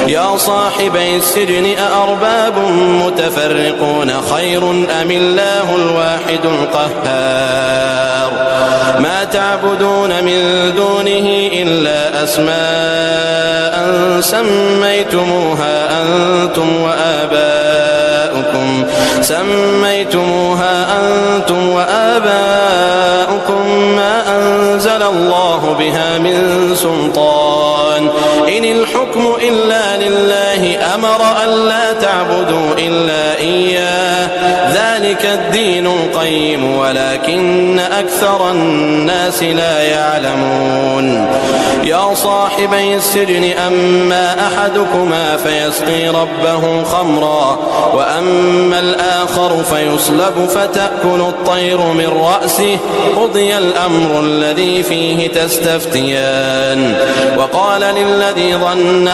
يا صاحبي السجن أأرباب متفرقون خير أم الله الواحد القهار ما تعبدون من دونه إلا أسماء سميتموها أنتم وآباؤكم ما أنزل الله بها من سلطان إن الحكم إلا لله أمر ألا تعبدوا إلا إياه ذلك الدين القيم ولكن أكثر الناس لا يعلمون يا صاحبي السجن أما أحدكما فيسقي ربه خمرا وأما الآخر فيصلب فتأكل الطير من رأسه قضي الأمر الذي فيه تستفتيان وقال للذي ظن